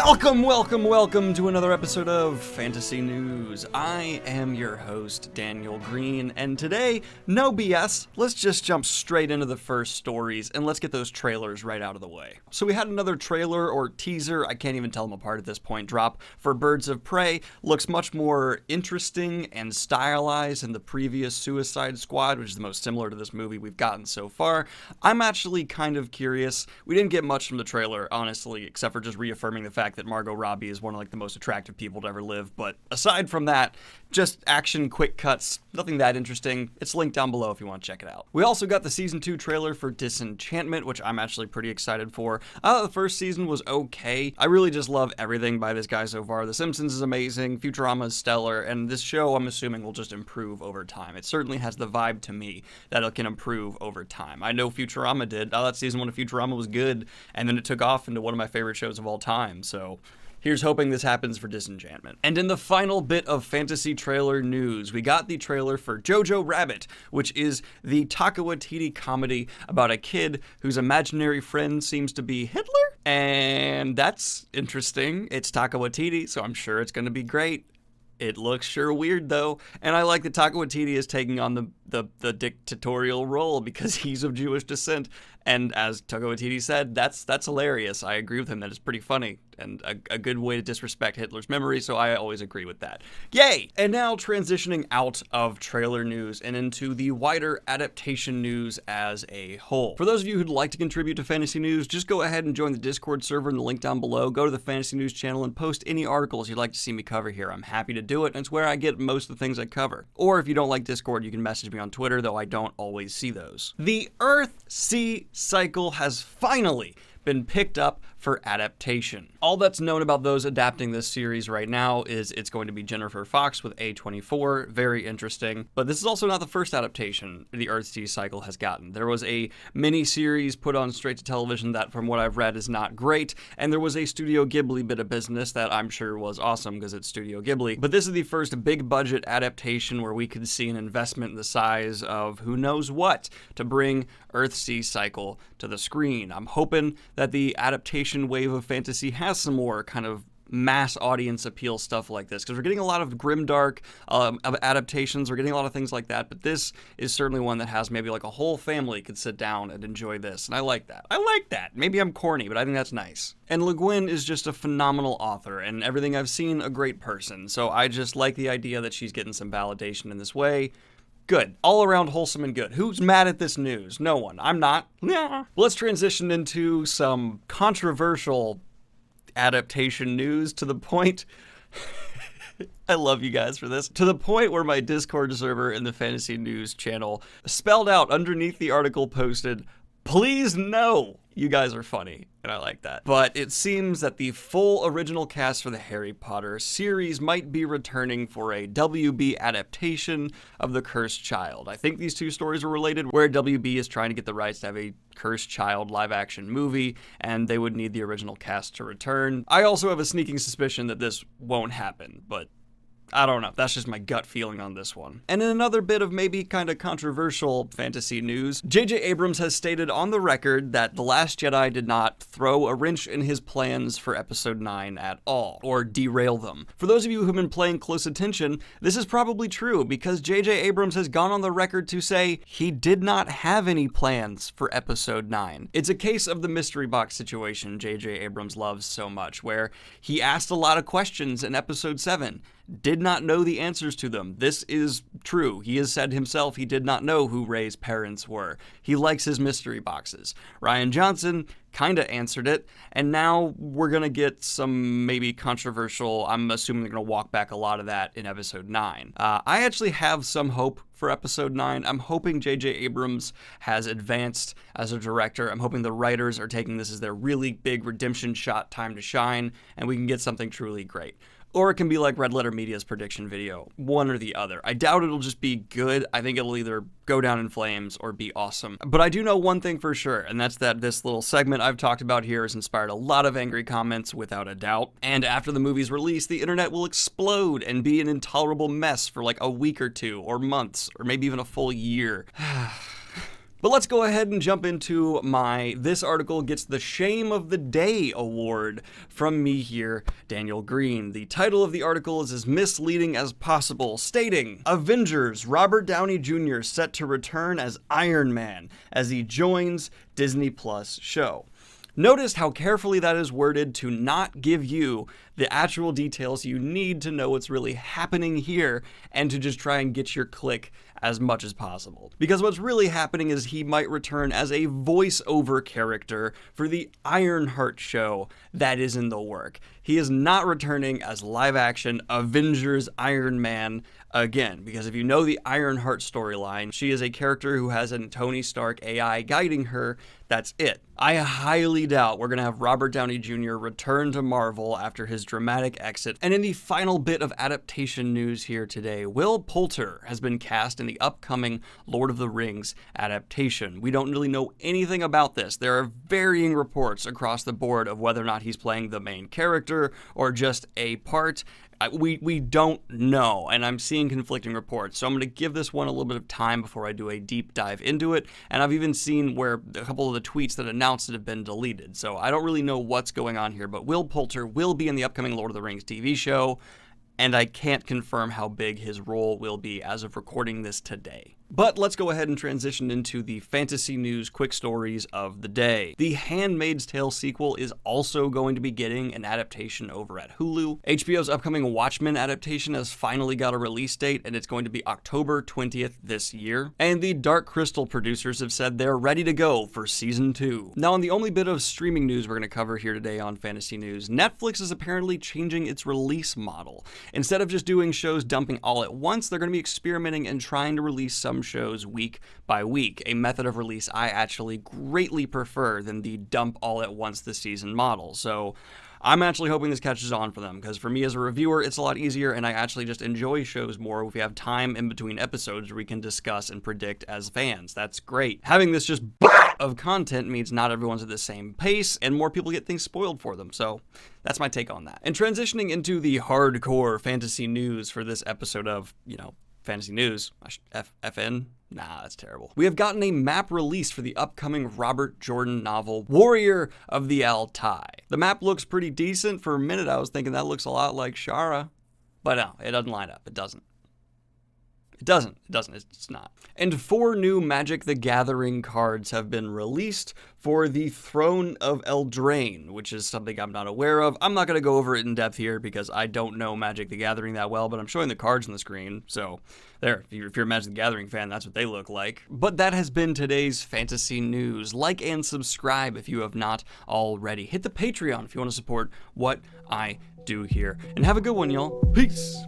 Welcome to another episode of Fantasy News. I am your host, Daniel Green, and today, no BS, let's just jump straight into the first stories, and let's get those trailers right out of the way. So we had another trailer, or teaser, I can't even tell them apart at this point, drop for Birds of Prey. Looks much more interesting and stylized than the previous Suicide Squad, which is the most similar to this movie we've gotten so far. I'm actually kind of curious. We didn't get much from the trailer, honestly, except for just reaffirming the fact that Margot Robbie is one of the most attractive people to ever live, but aside from that, just action quick cuts, nothing that interesting. It's linked down below if you want to check it out. We also got the season 2 trailer for Disenchantment, which I'm actually pretty excited for. I thought the first season was okay. I really just love everything by this guy so far. The Simpsons is amazing, Futurama is stellar, and this show I'm assuming will just improve over time. It certainly has the vibe to me that it can improve over time. I know Futurama did. I thought season 1 of Futurama was good, and then it took off into one of my favorite shows of all time, so here's hoping this happens for Disenchantment. And in the final bit of fantasy trailer news, we got the trailer for Jojo Rabbit, which is the Taika Waititi comedy about a kid whose imaginary friend seems to be Hitler. And that's interesting. It's Taika Waititi, so I'm sure it's going to be great. It looks sure weird, though, and I like that Taika Waititi is taking on the dictatorial role because he's of Jewish descent, and as Taika Waititi said, that's hilarious. I agree with him. That is pretty funny, and a good way to disrespect Hitler's memory, so I always agree with that. Yay! And now transitioning out of trailer news and into the wider adaptation news as a whole. For those of you who'd like to contribute to Fantasy News, just go ahead and join the Discord server in the link down below. Go to the Fantasy News channel and post any articles you'd like to see me cover here. I'm happy to do it, and it's where I get most of the things I cover. Or if you don't like Discord, you can message me on Twitter, though I don't always see those. The Earth-Sea cycle has finally been picked up for adaptation. All that's known about those adapting this series right now is it's going to be Jennifer Fox with A24, very interesting. But this is also not the first adaptation the Earth-Sea cycle has gotten. There was a mini-series put on straight to television that, from what I've read, is not great, and there was a Studio Ghibli bit of business that I'm sure was awesome because it's Studio Ghibli. But this is the first big-budget adaptation where we could see an investment in the size of who knows what to bring Earth-Sea cycle to the screen. I'm hoping that the adaptation wave of fantasy has some more kind of mass audience appeal stuff like this, because we're getting a lot of grimdark of adaptations, we're getting a lot of things like that, but this is certainly one that has maybe like a whole family could sit down and enjoy this, and I like that. Maybe I'm corny, but I think that's nice. And Le Guin is just a phenomenal author, and everything I've seen, a great person, so I just like the idea that she's getting some validation in this way. Good. All around wholesome and good. Who's mad at this news? No one. I'm not. Yeah. Let's transition into some controversial adaptation news to the point... I love you guys for this. To the point where my Discord server in the Fantasy News channel spelled out underneath the article posted, "Please no." You guys are funny, and I like that. But it seems that the full original cast for the Harry Potter series might be returning for a WB adaptation of The Cursed Child. I think these two stories are related, where WB is trying to get the rights to have a Cursed Child live-action movie, and they would need the original cast to return. I also have a sneaking suspicion that this won't happen, but I don't know. That's just my gut feeling on this one. And in another bit of maybe kind of controversial fantasy news, J.J. Abrams has stated on the record that The Last Jedi did not throw a wrench in his plans for Episode 9 at all, or derail them. For those of you who've been paying close attention, this is probably true, because J.J. Abrams has gone on the record to say he did not have any plans for Episode 9. It's a case of the mystery box situation J.J. Abrams loves so much, where he asked a lot of questions in Episode 7, did not know the answers to them. This is true. He has said himself he did not know who Rey's parents were. He likes his mystery boxes. Rian Johnson kinda answered it, and now we're gonna get some maybe controversial, I'm assuming they're gonna walk back a lot of that in Episode 9. I actually have some hope for Episode 9. I'm hoping J.J. Abrams has advanced as a director. I'm hoping the writers are taking this as their really big redemption shot, time to shine, and we can get something truly great. Or it can be like Red Letter Media's prediction video, one or the other. I doubt it'll just be good. I think it'll either go down in flames or be awesome. But I do know one thing for sure, and that's that this little segment I've talked about here has inspired a lot of angry comments, without a doubt. And after the movie's release, the internet will explode and be an intolerable mess for like a week or two, or months, or maybe even a full year. But let's go ahead and jump into this article gets the Shame of the Day award from me here, Daniel Green. The title of the article is as misleading as possible, stating, Avengers, Robert Downey Jr. set to return as Iron Man as he joins Disney Plus show. Notice how carefully that is worded to not give you the actual details you need to know what's really happening here and to just try and get your click as much as possible. Because what's really happening is he might return as a voiceover character for the Ironheart show that is in the work. He is not returning as live-action Avengers Iron Man again, because if you know the Ironheart storyline, she is a character who has a Tony Stark AI guiding her. That's it. I highly doubt we're going to have Robert Downey Jr. return to Marvel after his dramatic exit. And in the final bit of adaptation news here today, Will Poulter has been cast in the upcoming Lord of the Rings adaptation. We don't really know anything about this. There are varying reports across the board of whether or not he's playing the main character or just a part. We don't know, and I'm seeing conflicting reports, so I'm going to give this one a little bit of time before I do a deep dive into it, and I've even seen where a couple of the tweets that announced it have been deleted, so I don't really know what's going on here, but Will Poulter will be in the upcoming Lord of the Rings TV show, and I can't confirm how big his role will be as of recording this today. But let's go ahead and transition into the fantasy news quick stories of the day. The Handmaid's Tale sequel is also going to be getting an adaptation over at Hulu. HBO's upcoming Watchmen adaptation has finally got a release date, and it's going to be October 20th this year. And the Dark Crystal producers have said they're ready to go for season 2. Now, on the only bit of streaming news we're going to cover here today on Fantasy News, Netflix is apparently changing its release model. Instead of just doing shows dumping all at once, they're going to be experimenting and trying to release some shows week by week, a method of release I actually greatly prefer than the dump all at once this season model. So I'm actually hoping this catches on for them, because for me as a reviewer, it's a lot easier, and I actually just enjoy shows more if we have time in between episodes where we can discuss and predict as fans. That's great. Having this just of content means not everyone's at the same pace, and more people get things spoiled for them, so that's my take on that. And transitioning into the hardcore fantasy news for this episode of, Fantasy News, FN? Nah, that's terrible. We have gotten a map released for the upcoming Robert Jordan novel, Warrior of the Altai. The map looks pretty decent. For a minute, I was thinking that looks a lot like Shara, but no, it doesn't line up. It doesn't. It's not. And 4 new Magic the Gathering cards have been released for the Throne of Eldraine, which is something I'm not aware of. I'm not going to go over it in depth here because I don't know Magic the Gathering that well, but I'm showing the cards on the screen, so there, if you're a Magic the Gathering fan, that's what they look like. But that has been today's fantasy news. Like and subscribe if you have not already. Hit the Patreon if you want to support what I do here. And have a good one, y'all. Peace.